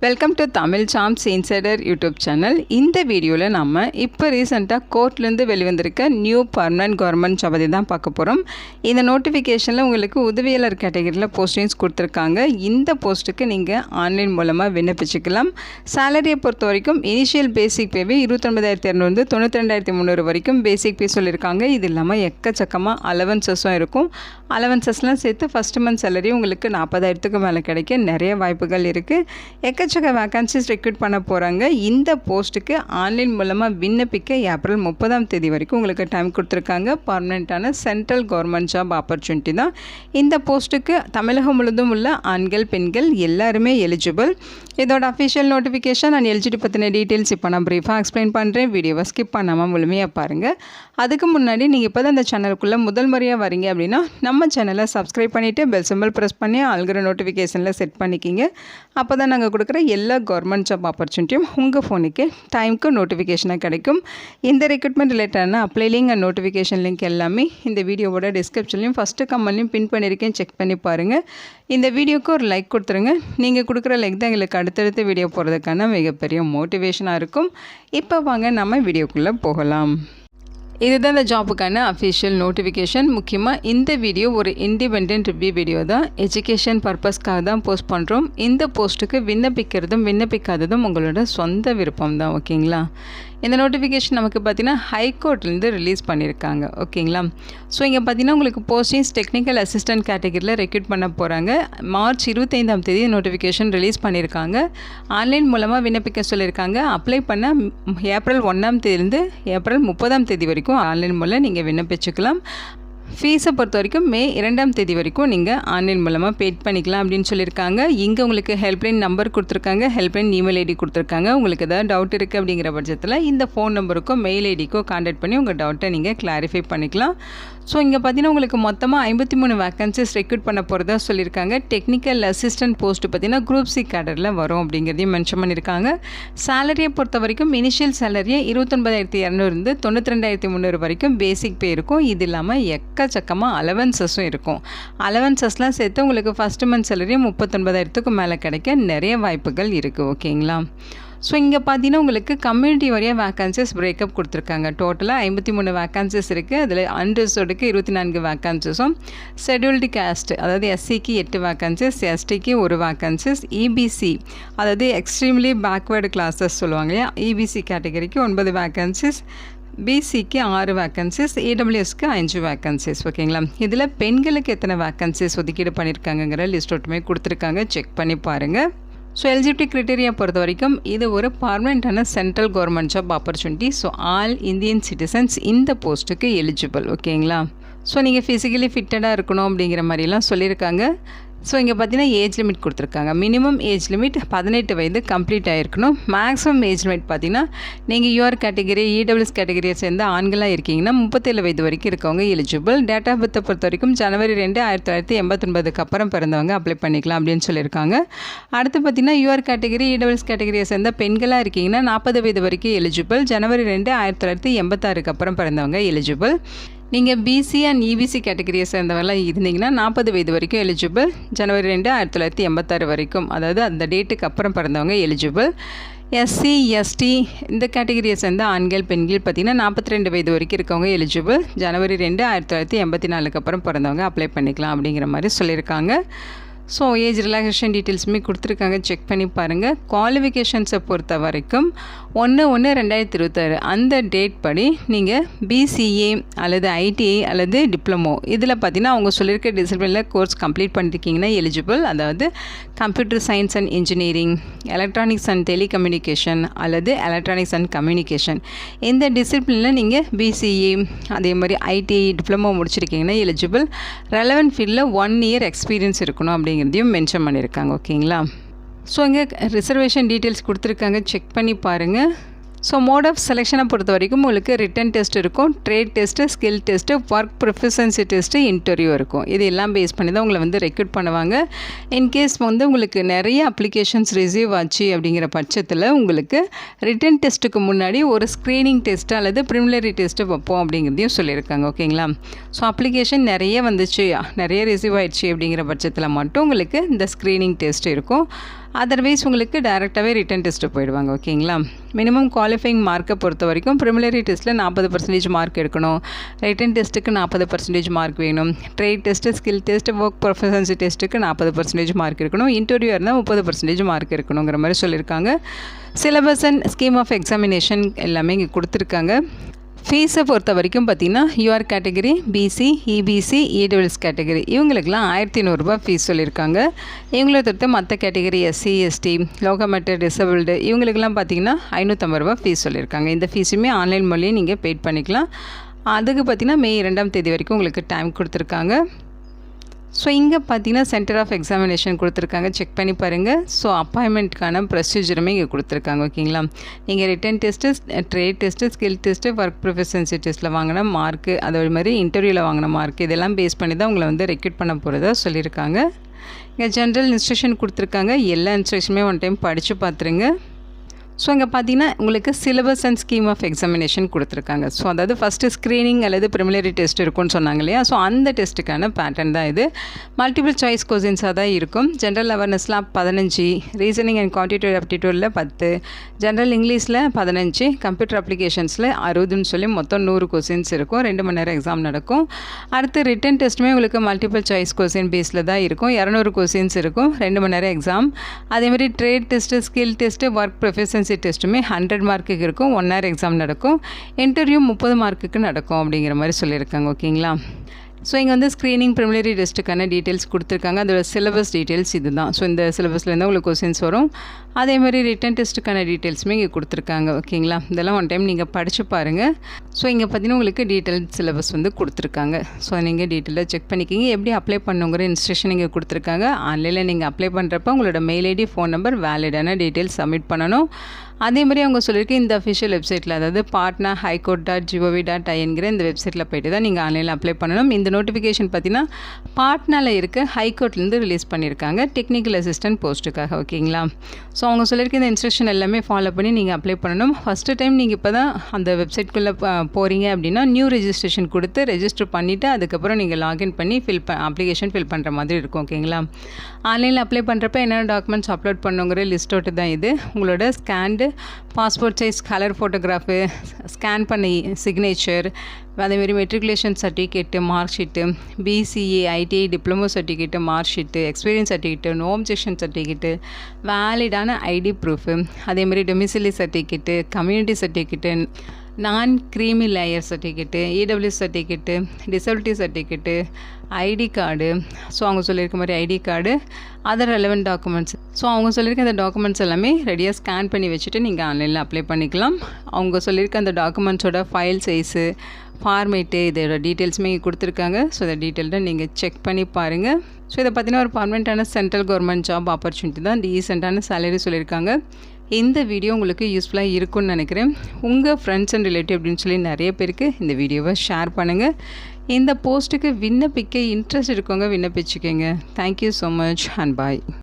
Welcome to Tamil Sam's insider YouTube channel. இந்த வீடியோவில் நம்ம இப்போ ரீசெண்டாக கோர்ட்லேருந்து வெளிவந்திருக்க நியூ பர்மனன்ட் கவர்மெண்ட் ஜாப் தான் பார்க்க போகிறோம். இந்த நோட்டிஃபிகேஷனில் உங்களுக்கு உதவியாளர் கேட்டகரியில் போஸ்டிங்ஸ் கொடுத்துருக்காங்க. இந்த போஸ்ட்டுக்கு நீங்கள் ஆன்லைன் மூலமாக விண்ணப்பிச்சுக்கலாம். சேலரியை பொறுத்த வரைக்கும் இனிஷியல் பேசிக் பேவே 29,200 92,300 வரைக்கும் பேசிக் பே சொல்லியிருக்காங்க. இது இல்லாமல் எக்கச்சக்கமாக அலவன்சஸும் இருக்கும். அலவன்சஸ்லாம் சேர்த்து ஃபஸ்ட் மந்த் சேலரி உங்களுக்கு 40,000க்கு மேலே கிடைக்க நிறைய வாய்ப்புகள் இருக்குது. எக்கச்சக்க வேக்கன்சிஸ் ரெக்ரூட் பண்ண போகிறாங்க. இந்த போஸ்ட்டுக்கு ஆன்லைன் மூலமாக விண்ணப்பிக்க ஏப்ரல் 30 வரைக்கும் உங்களுக்கு டைம் கொடுத்துருக்காங்க. பர்மனெண்ட்டான சென்ட்ரல் கவர்மெண்ட் ஜாப் ஆப்பர்ச்சுனிட்டி தான். இந்த போஸ்ட்டுக்கு தமிழகம் முழுதும் உள்ள ஆண்கள் பெண்கள் எல்லாருமே எலிஜிபிள். இதோட அஃபிஷியல் நோட்டிஃபிகேஷன் அண்ட் எலிஜிபிலிட்டி பற்றின டீட்டெயில்ஸ் இப்போ நான் ப்ரீஃபாக எக்ஸ்பிளைன் பண்ணுறேன். வீடியோவை ஸ்கிப் பண்ணாமல் முழுமையாக பாருங்கள். அதுக்கு முன்னாடி நீங்கள் இப்போ தான் இந்த சேனலுக்குள்ளே முதல் முறையாக வரீங்க அப்படின்னா நம்ம சேனலை சப்ஸ்கிரைப் பண்ணிவிட்டு பெல் சிம்பிள் ப்ரெஸ் பண்ணி ஆல்கிற நோட்டிஃபிகேஷனில் செட் பண்ணிக்கிங்க. அப்போ தான் நாங்கள் கொடுக்குற எல்லா கவர்மெண்ட் ஜாப் ஆப்பர்ச்சுனிட்டியும் உங்கள் ஃபோனுக்கு டைமுக்கு நோட்டிஃபிகேஷனாக கிடைக்கும். இந்த ரெக்ரூட்மெண்ட் ரிலேட்டடான apply link and notification link எல்லாமே இந்த வீடியோவோட டிஸ்கிரிப்ஷன்லையும் ஃபஸ்ட்டு கமெண்ட்லையும் பின் பண்ணியிருக்கேன். செக் பண்ணி பாருங்கள். இந்த வீடியோக்கு ஒரு லைக் கொடுத்துருங்க. நீங்கள் கொடுக்குற லைக் தான் எங்களுக்கு அடுத்தடுத்த வீடியோ போகிறதுக்கான மிகப்பெரிய மோட்டிவேஷனாக இருக்கும். இப்போ வாங்க நம்ம வீடியோக்குள்ளே போகலாம். இதுதான் இந்த ஜாப்புக்கான அஃபிஷியல் நோட்டிஃபிகேஷன். முக்கியமாக இந்த வீடியோ ஒரு இண்டிபெண்ட் ரிவ்யூ வீடியோ தான். எஜுகேஷன் பர்பஸ்க்காக தான் போஸ்ட் பண்ணுறோம். இந்த போஸ்ட்டுக்கு விண்ணப்பிக்கிறதும் விண்ணப்பிக்காததும் உங்களோட சொந்த விருப்பம் தான். ஓகேங்களா? இந்த நோட்டிஃபிகேஷன் நமக்கு பார்த்திங்கன்னா ஹைகோர்ட்லேருந்து ரிலீஸ் பண்ணியிருக்காங்க. ஓகேங்களா? ஸோ இங்கே பார்த்திங்கன்னா உங்களுக்கு போஸ்டிங்ஸ் டெக்னிக்கல் அசிஸ்டன்ட் கேட்டகரியில் ரெக்ரூட் பண்ண போகிறாங்க. மார்ச் 25 நோட்டிஃபிகேஷன் ரிலீஸ் பண்ணியிருக்காங்க. ஆன்லைன் மூலமாக விண்ணப்பிக்க சொல்லியிருக்காங்க. அப்ளை பண்ண ஏப்ரல் 1 ஏப்ரல் 30 வரைக்கும் ஆன்லைன் மூலம் நீங்கள் விண்ணப்பிச்சுக்கலாம். ஃபீஸை பொறுத்த வரைக்கும் மே 2 வரைக்கும் நீங்கள் ஆன்லைன் மூலமாக பேட் பண்ணிக்கலாம் அப்படின்னு சொல்லியிருக்காங்க. இங்கே உங்களுக்கு ஹெல்ப்லைன் நம்பர் கொடுத்துருக்காங்க, ஹெல்ப்லைன் இமெயில் ஐடி கொடுத்துருக்காங்க. உங்களுக்கு ஏதாவது டவுட் இருக்குது அப்படிங்கிற பட்சத்தில் இந்த ஃபோன் நம்பருக்கோ மெயில் ஐடிக்கோ கான்டாக்ட் பண்ணி உங்கள் டவுட்டை நீங்கள் கிளாரிஃபை பண்ணிக்கலாம். ஸோ இங்கே பார்த்தீங்கன்னா உங்களுக்கு மொத்தமாக 53 வேக்கன்சிஸ் ரெக்ரூட் பண்ண போகிறதா சொல்லியிருக்காங்க. டெக்னிக்கல் அசிஸ்டன்ட் போஸ்ட்டு பார்த்தீங்கன்னா குரூப் சி கேடரில் வரும் அப்படிங்கிறதையும் மென்ஷன் பண்ணியிருக்காங்க. சேலரியை பொறுத்த வரைக்கும் இனிஷியல் சேலரியை 29,200 92,300 வரைக்கும் பேசிக் பே இருக்கும். இது இல்லாமல் எக்கச்சக்கமாக அலவன்சஸும் இருக்கும். அலவன்சஸ்லாம் சேர்த்து உங்களுக்கு ஃபஸ்ட் மந்த் சேலரி 39,000க்கு மேலே கிடைக்க நிறைய வாய்ப்புகள் இருக்குது. ஓகேங்களா? ஸோ இங்கே பார்த்தீங்கன்னா உங்களுக்கு கம்யூனிட்டி வரையாக வேக்கன்சிஸ் பிரேக்கப் கொடுத்துருக்காங்க. டோட்டலாக 53 வேக்கன்சிஸ் இருக்குது. அதில் அன்ரிசர்வ்டுக்கு 24 வேக்கன்சிஸும், ஷெட்யூல்டு காஸ்ட் அதாவது எஸ்சிக்கு 8 வேக்கன்சிஸ், எஸ்டிக்கு 1 வேக்கன்சிஸ், இபிசி அதாவது எக்ஸ்ட்ரீம்லி பேக்வேர்டு கிளாஸஸ் சொல்லுவாங்க இல்லையா, இபிசி கேட்டகரிக்கு 9 வேக்கன்சிஸ், பிசிக்கு 6 வேக்கன்சிஸ், இடபிள்யூஎஸ்க்கு 5 வேக்கன்சிஸ். ஓகேங்களா? இதில் பெண்களுக்கு எத்தனை வேக்கன்சிஸ் ஒதுக்கீடு பண்ணியிருக்காங்கங்கிற லிஸ்ட் ஒட்டுமே கொடுத்துருக்காங்க. செக் பண்ணி பாருங்கள். ஸோ எலிஜிபிலிட்டி க்ரைட்டீரியா பொறுத்த வரைக்கும் இது ஒரு பர்மனெண்ட்டான central government job opportunity. So all Indian citizens இந்த போஸ்ட்டுக்கு எலிஜிபிள். ஓகேங்களா? ஸோ நீங்கள் ஃபிசிக்கலி ஃபிட்டடாக இருக்கணும் அப்படிங்கிற மாதிரிலாம் சொல்லியிருக்காங்க. ஸோ இங்கே பார்த்தீங்கன்னா ஏஜ் லிமிட் கொடுத்துருக்காங்க. மினிமம் ஏஜ் லிமிட் 18 வயது கம்ப்ளீட் ஆகிருக்கணும். மேக்ஸிமம் ஏஜ் லிமிட் பார்த்தீங்கன்னா நீங்கள் யூஆர் கேட்டகரி இடபிள்யூஎஸ் கேட்டகரியை சேர்ந்த ஆண்களாக இருக்கீங்கன்னா 37 வயது வரைக்கும் இருக்கவங்க எலிஜிபிள். டேட் ஆஃப் பர்த்தை பொறுத்த வரைக்கும் ஜனவரி 2 1989 அப்புறம் பிறந்தவங்க அப்ளை பண்ணிக்கலாம் அப்படின்னு சொல்லியிருக்காங்க. அடுத்து பார்த்தீங்கன்னா யூஆர் கேட்டகரி இடபிள்யூஎஸ் கேட்டகரியை சேர்ந்த பெண்களாக இருக்கீங்கன்னா 40 வயது வரைக்கும் எலிஜிபிள். ஜனவரி 2 1986 அப்புறம் பிறந்தவங்க எலிஜிபிள். நீங்கள் பிசி அண்ட் இபிசி கேட்டகரியை சேர்ந்தவங்களாம் இருந்தீங்கன்னா 40 வயது வரைக்கும் எலிஜிபிள். ஜனவரி 2 1986 வரைக்கும், அதாவது அந்த டேட்டுக்கு அப்புறம் பிறந்தவங்க எலிஜிபிள். எஸ்சி எஸ்டி இந்த கேட்டகரியை சேர்ந்த ஆண்கள் பெண்கள் பார்த்திங்கன்னா 42 வயது வரைக்கும் இருக்கவங்க எலிஜிபிள். ஜனவரி 2 1984 அப்புறம் பிறந்தவங்க அப்ளை பண்ணிக்கலாம் அப்படிங்கிற மாதிரி சொல்லியிருக்காங்க. ஸோ ஏஜ் ரிலாக்ஸேஷன் டீட்டெயில்ஸுமே கொடுத்துருக்காங்க. செக் பண்ணி பாருங்கள். குவாலிஃபிகேஷன்ஸை பொறுத்த வரைக்கும் 1/1/2026 அந்த டேட் படி நீங்கள் பிசிஏ அல்லது ஐடிஐ அல்லது டிப்ளமோ இதில் பார்த்தீங்கன்னா அவங்க சொல்லியிருக்க டிசிப்ளினில் கோர்ஸ் கம்ப்ளீட் பண்ணியிருக்கீங்கன்னா எலிஜிபிள். அதாவது computer science and engineering, electronics and telecommunication அல்லது எலக்ட்ரானிக்ஸ் அண்ட் கம்யூனிகேஷன் இந்த டிசிப்ளினில் நீங்கள் பிசிஏ அதே மாதிரி ஐடிஐ டிப்ளமோ முடிச்சிருக்கீங்கன்னா எலிஜிபிள். ரெலவெண்ட் ஃபீல்டில் 1 இயர் எக்ஸ்பீரியன்ஸ் இருக்கணும் அப்படிங்கிறதையும் மென்ஷன் பண்ணியிருக்காங்க. ஓகேங்களா? ஸோ இங்கே ரிசர்வேஷன் டீட்டெயில்ஸ் கொடுத்துருக்காங்க. செக் பண்ணி பாருங்கள். ஸோ மோட் ஆஃப் செலெக்ஷனை பொறுத்த வரைக்கும் உங்களுக்கு ரிட்டன் டெஸ்ட் இருக்கும், trade test, skill test, work proficiency test, interview இருக்கும். இது எல்லாம் பேஸ் பண்ணி தான் உங்களை ரெக்ரூட் பண்ணுவாங்க. இன்கேஸ் உங்களுக்கு நிறைய அப்ளிகேஷன்ஸ் ரிசீவ் ஆச்சு அப்படிங்கிற பட்சத்தில் உங்களுக்கு ரிட்டன் டெஸ்ட்டுக்கு முன்னாடி ஒரு ஸ்க்ரீனிங் டெஸ்ட்டு அல்லது ப்ரிலிமினரி டெஸ்ட்டு வைப்போம் அப்படிங்கிறதையும் சொல்லியிருக்காங்க. ஓகேங்களா? ஸோ அப்ளிகேஷன் நிறைய வந்துச்சு, நிறைய ரிசீவ் ஆயிடுச்சு அப்படிங்கிற பட்சத்தில் மட்டும் உங்களுக்கு இந்த ஸ்க்ரீனிங் டெஸ்ட் இருக்கும். அதர்வைஸ் உங்களுக்கு டேரெக்டாகவே ரிட்டன் டெஸ்ட்டு போயிடுவாங்க. ஓகேங்களா? மினிமம் குவாலிஃபைங் மார்க்கை பொறுத்த வரைக்கும் ப்ரிலிமினரி டெஸ்ட்டில் 40% மார்க் எடுக்கணும். ரிட்டன் டெஸ்ட்டுக்கு 40% மார்க் வேணும். Trade test, skill test, work proficiency டெஸ்ட்டுக்கு 40% மார்க் இருக்கணும். இன்டர்வியூ இருந்தால் 30% மார்க் இருக்கணுங்கிற மாதிரி சொல்லியிருக்காங்க. Syllabus and scheme of examination எல்லாமே இங்கே கொடுத்துருக்காங்க. ஃபீஸை பொறுத்த வரைக்கும் பார்த்திங்கன்னா UR category, BC, EBC, EWS category இவங்களுக்கெல்லாம் 1100 ஃபீஸ் சொல்லியிருக்காங்க. இவங்களை தவிர்த்து மற்ற category SC, ST, locomotor, disabled இவங்களுக்கெல்லாம் பார்த்திங்கன்னா 550 ஃபீஸ் சொல்லியிருக்காங்க. இந்த ஃபீஸுமே ஆன்லைன் மூலியம் நீங்கள் பெய்ட் பண்ணிக்கலாம். அதுக்கு பார்த்திங்கன்னா மே 2ஆம் தேதி வரைக்கும் உங்களுக்கு டைம் கொடுத்துருக்காங்க. ஸோ இங்கே பார்த்தீங்கன்னா சென்டர் ஆஃப் எக்ஸாமினேஷன் கொடுத்துருக்காங்க, செக் பண்ணி பாருங்கள். ஸோ அப்பாயின்மெண்ட்டுக்கான ப்ரொசீஜருமே இங்கே கொடுத்துருக்காங்க. ஓகேங்களா? நீங்கள் written test, trade test, skill test, work proficiency டெஸ்ட்டில் வாங்கின மார்க்கு, அதே மாதிரி இன்டர்வியூவில் வாங்கின மார்க் இதெல்லாம் பேஸ் பண்ணி தான் உங்களை வந்து ரெக்ரூட் பண்ண போகிறதா சொல்லியிருக்காங்க. இங்கே ஜென்ரல் இன்ஸ்ட்ரக்ஷன் கொடுத்துருக்காங்க. எல்லா இன்ஸ்ட்ரக்ஷனுமே ஒன் டைம் படித்து பார்த்துருங்க. ஸோ இங்கே பார்த்தீங்கன்னா உங்களுக்கு syllabus and scheme of examination கொடுத்துருக்காங்க. ஸோ அதாவது ஃபஸ்ட்டு ஸ்க்ரீனிங் அல்லது ப்ரிலிமினரி டெஸ்ட் இருக்கும்னு சொன்னாங்க இல்லையா? ஸோ அந்த டெஸ்ட்டுக்கான பேட்டர்ன் தான் இது. மல்டிபிள் சாய்ஸ் கொஸ்டின்ஸாக தான் இருக்கும். ஜென்ரல் அவேர்னஸ்லாம் 15, ரீசனிங் அண்ட் குவான்டிடேட்டிவ் ஆப்டிடியூடில் 10, ஜென்ரல் இங்கிலீஷில் 15, கம்ப்யூட்டர் அப்ளிகேஷன்ஸில் 60ன்னு சொல்லி மொத்தம் 100 கொஸ்டின்ஸ் இருக்கும். 2 மணி நேரம் எக்ஸாம் நடக்கும். அடுத்து ரிட்டன் டெஸ்ட்டுமே உங்களுக்கு மல்டிபிள் சாய்ஸ் கொஸ்டின் பேஸில் தான் இருக்கும். 200 கொஸ்டின்ஸ் இருக்கும். 2 மணி நேரம் எக்ஸாம். அதேமாதிரி trade test, skill test, work proficiency டெஸ்ட்டுமே 100 மார்க்குக்கு இருக்கும். 1 hour எக்ஸாம் நடக்கும். இன்டர்வியூ 30 மார்க்குக்கு நடக்கும் அப்படிங்கிற மாதிரி சொல்லியிருக்காங்க. ஓகேங்களா? ஸோ இங்கே வந்து ஸ்க்ரீனிங் ப்ரிலிமினரி டெஸ்ட்டுக்கான டீட்டெயில்ஸ் கொடுத்துருக்காங்க. அதோட சிலபஸ் டீட்டெயில்ஸ் இது தான். ஸோ இந்த சிலபஸ்லேருந்து உங்களுக்கு கொஸ்டின்ஸ் வரும். அதே மாதிரி ரிட்டன் டெஸ்ட்டுக்கான டீட்டெயில்ஸுமே இங்கே கொடுத்துருக்காங்க. ஓகேங்களா? இதெல்லாம் ஒன் டைம் நீங்கள் படித்து பாருங்கள். ஸோ இங்கே பார்த்தீங்கன்னா உங்களுக்கு டீட்டெயில் சிலபஸ் வந்து கொடுத்துருக்காங்க. ஸோ நீங்கள் டீட்டெயிலாக செக் பண்ணிக்கிங்க. எப்படி அப்ளை பண்ணுங்கிற இன்ஸ்ட்ரக்ஷன் இங்கே கொடுத்துருக்காங்க. ஆன்லைனில் நீங்கள் அப்ளை பண்ணுறப்ப உங்களோட மெயில் ஐடி, ஃபோன் நம்பர், வேலிடான டீட்டெயில்ஸ் சப்மிட் பண்ணணும். அதே மாதிரி அவங்க சொல்லியிருக்க இந்த அஃபிஷியல் வெப்சைட்டில், அதாவது patna.highcourt.gov.in இந்த வெப்சைட்டில் போய்ட்டு தான் நீங்கள் ஆன்லைனில் அப்ளை பண்ணணும். இந்த நோட்டிஃபிகேஷன் பார்த்தீங்கன்னா பாட்னாவில் இருக்க ஹைகோர்ட்லேருந்து ரிலீஸ் பண்ணியிருக்காங்க டெக்னிக்கல் அசிஸ்டன்ட் போஸ்ட்டுக்காக. ஓகேங்களா? ஸோ அவங்க சொல்லியிருக்க இந்த இன்ஸ்ட்ரக்ஷன் எல்லாமே ஃபாலோ பண்ணி நீங்கள் அப்ளை பண்ணணும். ஃபஸ்ட்டு டைம் நீங்கள் இப்போ தான் அந்த வெப்சைட்குள்ளே போகிறீங்க அப்படின்னா நியூ ரெஜிஸ்ட்ரேஷன் கொடுத்து ரெஜிஸ்டர் பண்ணிவிட்டு அதுக்கப்புறம் நீங்கள் லாகின் பண்ணி அப்ளிகேஷன் ஃபில் பண்ணுற மாதிரி இருக்கும். ஓகேங்களா? ஆன்லைனில் அப்ளை பண்ணுறப்ப என்னென்ன டாக்குமெண்ட்ஸ் அப்லோட் பண்ணுங்கிற லிஸ்ட் அவுட் தான் இது. உங்களோட scanned passport size colour photograph, scan பண்ண சிக்னேச்சர், அதேமாரி matriculation certificate, mark sheet, BCA, ITI, diploma certificate, mark sheet, experience certificate, no objection certificate, வேலிடான ஐடி ப்ரூஃபு, அதேமாதிரி domicile certificate, community certificate, non creamy layer certificate, EWS certificate, disability certificate, ID card. So அவங்க சொல்லியிருக்க மாதிரி ID card, other relevant documents. So அவங்க சொல்லியிருக்க அந்த documents எல்லாமே ரெடியாக ஸ்கேன் பண்ணி வச்சுட்டு நீங்கள் ஆன்லைனில் அப்ளை பண்ணிக்கலாம். அவங்க சொல்லியிருக்க அந்த டாக்குமெண்ட்ஸோட ஃபைல் சைஸு, ஃபார்மேட்டு, இதோட டீட்டெயில்ஸுமே கொடுத்துருக்காங்க. ஸோ இதை டீட்டெயில்டாக நீங்கள் செக் பண்ணி பாருங்கள். ஸோ இதை பார்த்தீங்கன்னா ஒரு பர்மனெண்ட்டான சென்ட்ரல் கவர்மெண்ட் ஜாப் ஆப்பர்ச்சுனிட்டி தான். டீசெண்டான சேலரி சொல்லியிருக்காங்க. இந்த வீடியோ உங்களுக்கு யூஸ்ஃபுல்லாக இருக்கும்னு நினைக்கிறேன். உங்கள் ஃப்ரெண்ட்ஸ் அண்ட் ரிலேட்டிவ் அப்படின்னு சொல்லி நிறைய பேருக்கு இந்த வீடியோவை ஷேர் பண்ணுங்கள். இந்த போஸ்ட்டுக்கு விண்ணப்பிக்க இன்ட்ரெஸ்ட் இருக்கவங்க விண்ணப்பிச்சுக்கோங்க. Thank you so much and bye.